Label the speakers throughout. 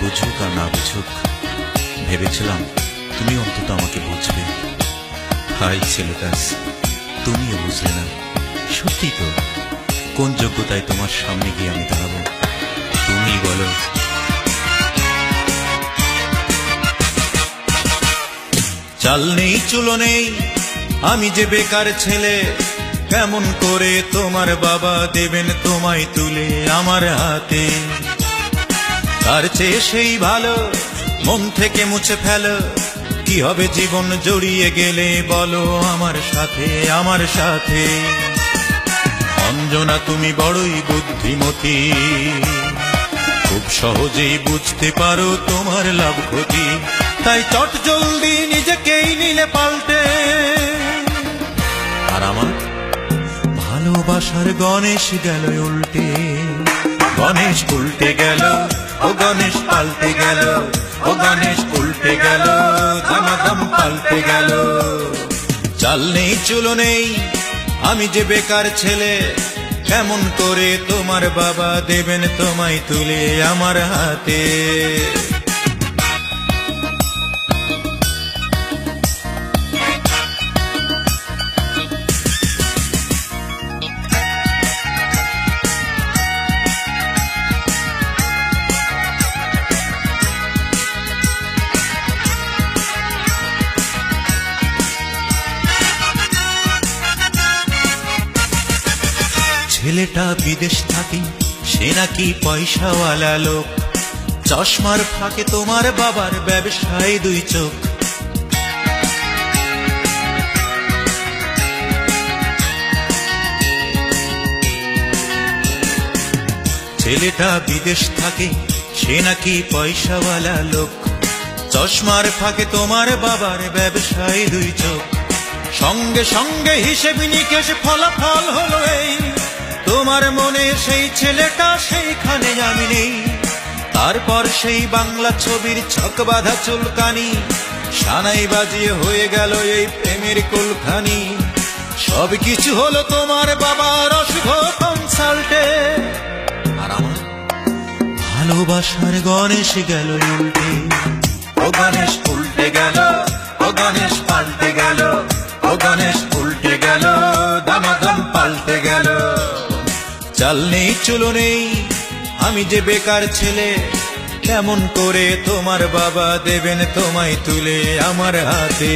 Speaker 1: বুঝুক আর না বুঝুক, ভেবেছিলাম তুমি অন্তত আমাকে বুঝবে। হাই সেলুকাস, তুমিও বুঝলে না। সত্যি তো, কোন যোগ্যতায় তোমার সামনে গিয়ে আমি দাঁড়াবো? তুমি বলো। চাল নেই চুলো নেই, আমি যে বেকার ছেলে, কেমন করে তোমার বাবা দেবেন তোমায় তুলে আমার হাতে? তার চেয়ে সেই ভালো মন থেকে মুছে ফেলো, কি হবে জীবন জড়িয়ে গেলে বলো আমার সাথে, আমার সাথে। অঞ্জনা তুমি বড়ই বুদ্ধিমতী, খুব সহজেই বুঝতে পারো তোমার লাভ ক্ষতি, তাই চট জলদি নিজেকেই নিলে পাল্টে। আর আমার ভালোবাসার গণেশ গেল উল্টে, গণেশ উল্টে গেল, ও গণেশ পাল্টে গেল, ও গণেশ উল্টে গেল, দামাদাম পাল্টে গেল। চাল নেই চুলো নেই, আমি যে বেকার ছেলে, কেমন করে তোমার বাবা দেবেন তোমায় তুলে আমার হাতে? ছেলেটা বিদেশ থাকে, সে নাকি পয়সাওয়ালা লোক, চশমার ফাঁকে তোমার বাবার ব্যবসায় দুই চোখ। ছেলেটা বিদেশ থাকে, সে নাকি পয়সাওয়ালা লোক, চশমার ফাঁকে তোমার বাবার ব্যবসায় দুই চোখ। সঙ্গে সঙ্গে হিসেব নিকেশ ফলাফল হলো এই, তোমার মনে সেই ছেলেটা সেইখানে আমি নেই। তারপর সেই বাংলা ছবির ছক বাঁধা চুলকানি, সানাই বাজিয়ে হয়ে গেল এই প্রেমের কুলখানি। সবকিছু হলো তোমার বাবার অশুভ কনসাল্টে, আর আমার ভালোবাসার গণেশ গেল উল্টে, ও গণেশ উল্টে গেল, ও গণেশ পাল্টে গেল, ও গণেশ উল্টে গেল, দামাদাম পাল্টে গেল। চাল নেই চুলো নেই, আমি যে বেকার ছেলে, কেমন করে তোমার বাবা দেবেন তোমায় তুলে আমার হাতে?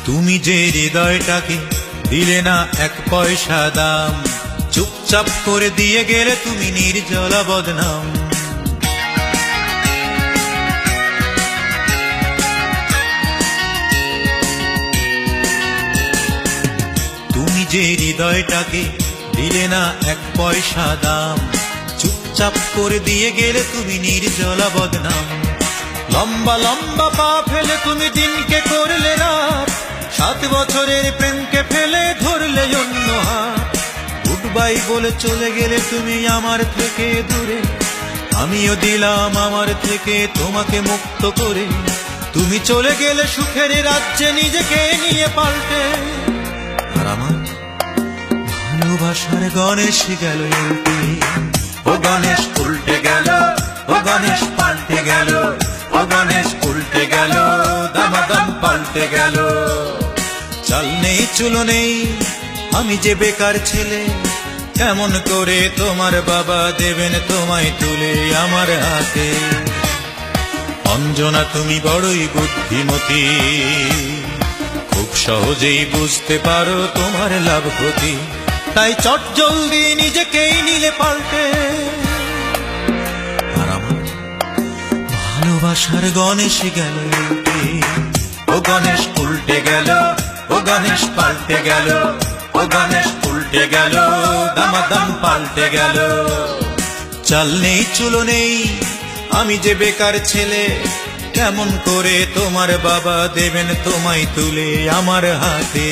Speaker 1: তুমি যে হৃদয়টাকে দিলে না এক পয়সা দাম, চুপচাপ করে দিয়ে গেলে তুমি নির্জলা বদনাম। তুমি যে হৃদয়টাকে দিলে না এক পয়সা দাম, চুপচাপ করে দিয়ে গেলে তুমি নির্জলা বদনাম। লম্বা লম্বা পা ফেলে তুমি দিনকে করলে রাত, 7 বছরের প্রেমকে ফেলে ধরলে অন্য হাত। গুড বাই বলে চলে গেলে তুমি আমার থেকে দূরে, আমিও দিলাম আমার থেকে তোমাকে মুক্ত করে। তুমি চলে গেলে সুখের রাজ্যে নিজেকে নিয়ে পাল্টে, আর আমার ভালোবাসার গণেশ গেল উল্টে, ও গণেশ উল্টে গেল, ও গণেশ পাল্টে গেল, ও গণেশ উল্টে গেল, দামাদাম পাল্টে গেল। চাল নেই চুলো নেই, আমি যে বেকার ছেলে, কেমন করে তোমার বাবা দেবেন তোমায় তুলে আমার হাতে? অঞ্জনা তুমি বড়ই বুদ্ধিমতী, খুব সহজেই বুঝতে পারো তোমার লাভ ক্ষতি, তাই চট জলদি নিজেকেই নিলে পাল্টে। আর আমার ভালোবাসার গণেশ গেল উল্টে, ও গণেশ উল্টে গেল, ও গণেশ পাল্টে গেল, ও গণেশ উল্টে গেল, দামাদাম পাল্টে গেল। চাল নেই চুলো নেই, আমি যে বেকার ছেলে, কেমন করে তোমার বাবা দেবেন তোমায় তুলে আমার হাতে?